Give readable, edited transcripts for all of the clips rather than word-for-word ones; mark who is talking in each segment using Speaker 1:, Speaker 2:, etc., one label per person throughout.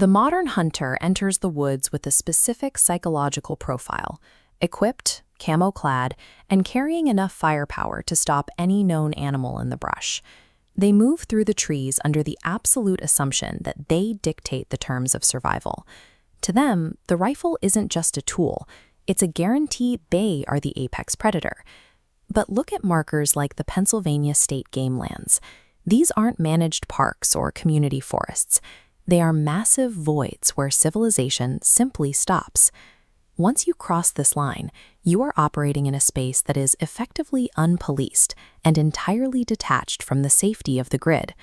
Speaker 1: The modern hunter enters the woods with a specific psychological profile, equipped, camo-clad, and carrying enough firepower to stop any known animal in the brush. They move through the trees under the absolute assumption that they dictate the terms of survival. To them, the rifle isn't just a tool, it's a guarantee they are the apex predator. But look at markers like the Pennsylvania state game lands. These aren't managed parks or community forests. They are massive voids where civilization simply stops. Once you cross this line, you are operating in a space that is effectively unpoliced and entirely detached from the safety of the grid.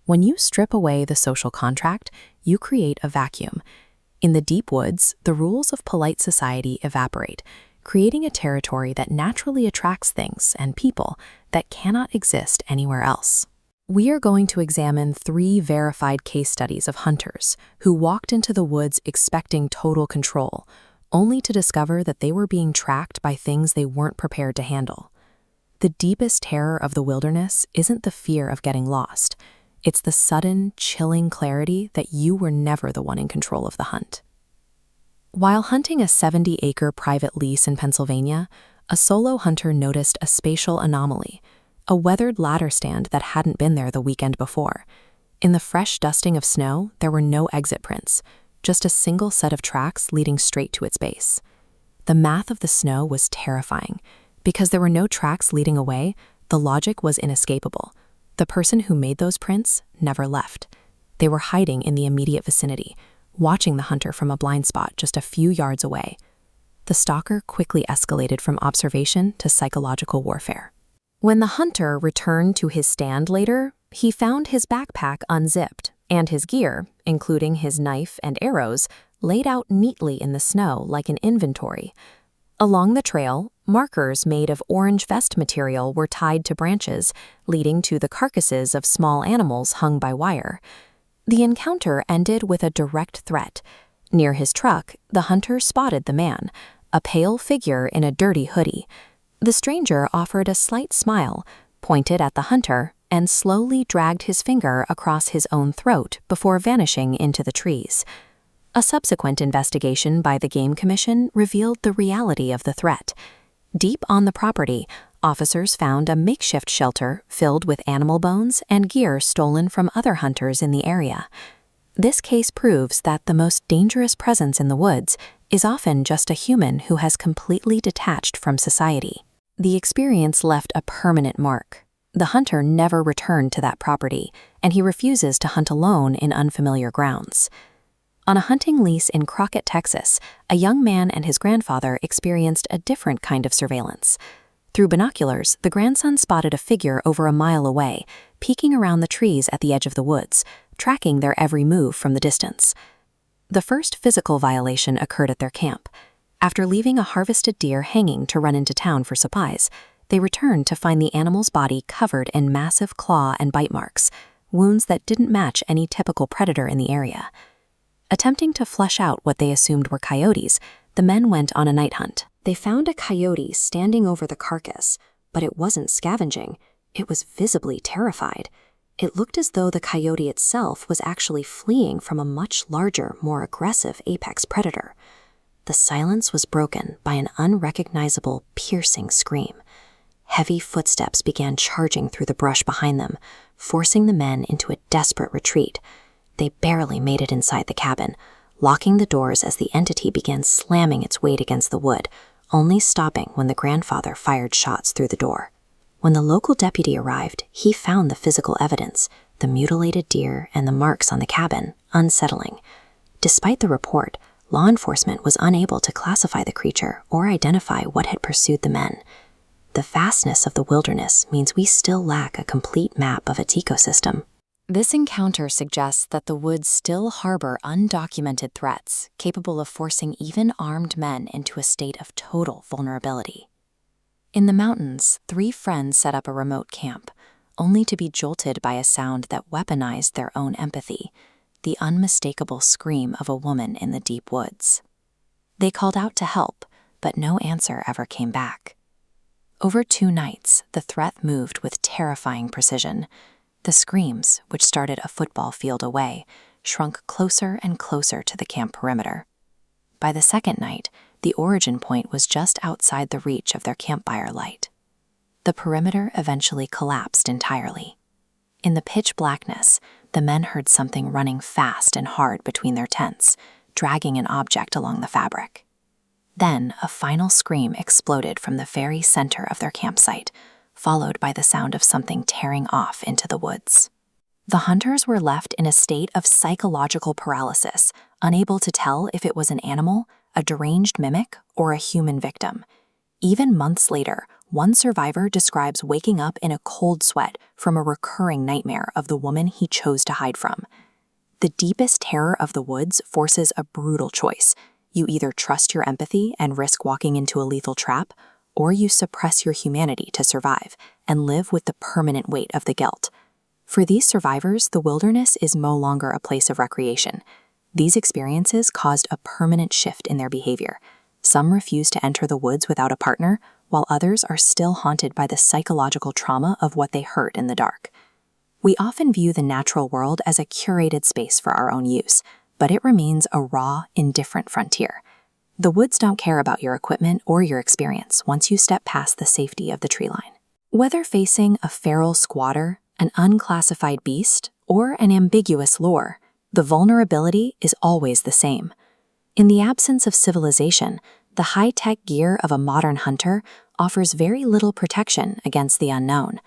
Speaker 1: When you strip away the social contract, you create a vacuum. In the deep woods, the rules of polite society evaporate, creating a territory that naturally attracts things and people that cannot exist anywhere else. We are going to examine 3 verified case studies of hunters who walked into the woods expecting total control, only to discover that they were being tracked by things they weren't prepared to handle. The deepest terror of the wilderness isn't the fear of getting lost. It's the sudden, chilling clarity that you were never the one in control of the hunt. While hunting a 70-acre private lease in Pennsylvania, a solo hunter noticed a spatial anomaly, a weathered ladder stand that hadn't been there the weekend before. In the fresh dusting of snow, there were no exit prints, just a single set of tracks leading straight to its base. The math of the snow was terrifying. Because there were no tracks leading away, the logic was inescapable. The person who made those prints never left. They were hiding in the immediate vicinity, watching the hunter from a blind spot just a few yards away. The stalker quickly escalated from observation to psychological warfare. When the hunter returned to his stand later, he found his backpack unzipped and his gear, including his knife and arrows, laid out neatly in the snow like an inventory. Along the trail, markers made of orange vest material were tied to branches, leading to the carcasses of small animals hung by wire. The encounter ended with a direct threat. Near his truck, the hunter spotted the man, a pale figure in a dirty hoodie. The stranger offered a slight smile, pointed at the hunter, and slowly dragged his finger across his own throat before vanishing into the trees. A subsequent investigation by the Game Commission revealed the reality of the threat. Deep on the property, officers found a makeshift shelter filled with animal bones and gear stolen from other hunters in the area. This case proves that the most dangerous presence in the woods is often just a human who has completely detached from society. The experience left a permanent mark. The hunter never returned to that property, and he refuses to hunt alone in unfamiliar grounds. On a hunting lease in Crockett, Texas, a young man and his grandfather experienced a different kind of surveillance. Through binoculars, the grandson spotted a figure over a mile away, peeking around the trees at the edge of the woods, tracking their every move from the distance. The first physical violation occurred at their camp. After leaving a harvested deer hanging to run into town for supplies, they returned to find the animal's body covered in massive claw and bite marks, wounds that didn't match any typical predator in the area. Attempting to flush out what they assumed were coyotes, the men went on a night hunt. They found a coyote standing over the carcass, but it wasn't scavenging. It was visibly terrified. It looked as though the coyote itself was actually fleeing from a much larger, more aggressive apex predator. The silence was broken by an unrecognizable, piercing scream. Heavy footsteps began charging through the brush behind them, forcing the men into a desperate retreat. They barely made it inside the cabin, locking the doors as the entity began slamming its weight against the wood, only stopping when the grandfather fired shots through the door. When the local deputy arrived, he found the physical evidence, the mutilated deer and the marks on the cabin, unsettling. Despite the report, law enforcement was unable to classify the creature or identify what had pursued the men. The vastness of the wilderness means we still lack a complete map of its ecosystem. This encounter suggests that the woods still harbor undocumented threats capable of forcing even armed men into a state of total vulnerability. In the mountains, 3 friends set up a remote camp, only to be jolted by a sound that weaponized their own empathy, the unmistakable scream of a woman in the deep woods. They called out to help, but no answer ever came back. Over 2 nights, the threat moved with terrifying precision. The screams, which started a football field away, shrunk closer and closer to the camp perimeter. By the second night, the origin point was just outside the reach of their campfire light. The perimeter eventually collapsed entirely. In the pitch blackness, the men heard something running fast and hard between their tents, dragging an object along the fabric. Then a final scream exploded from the very center of their campsite, followed by the sound of something tearing off into the woods. The hunters were left in a state of psychological paralysis, unable to tell if it was an animal, a deranged mimic, or a human victim. Even months later, one survivor describes waking up in a cold sweat from a recurring nightmare of the woman he chose to hide from. The deepest terror of the woods forces a brutal choice. You either trust your empathy and risk walking into a lethal trap, or you suppress your humanity to survive and live with the permanent weight of the guilt. For these survivors, the wilderness is no longer a place of recreation. These experiences caused a permanent shift in their behavior. Some refuse to enter the woods without a partner, while others are still haunted by the psychological trauma of what they heard in the dark. We often view the natural world as a curated space for our own use, but it remains a raw, indifferent frontier. The woods don't care about your equipment or your experience once you step past the safety of the tree line. Whether facing a feral squatter, an unclassified beast, or an ambiguous lure, the vulnerability is always the same. In the absence of civilization, the high-tech gear of a modern hunter offers very little protection against the unknown.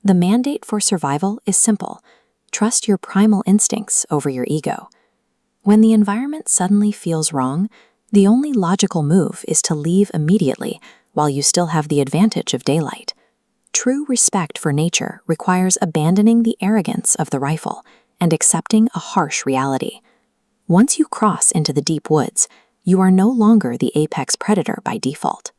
Speaker 1: The mandate for survival is simple: trust your primal instincts over your ego. When the environment suddenly feels wrong, the only logical move is to leave immediately while you still have the advantage of daylight. True respect for nature requires abandoning the arrogance of the rifle and accepting a harsh reality. Once you cross into the deep woods, you are no longer the apex predator by default.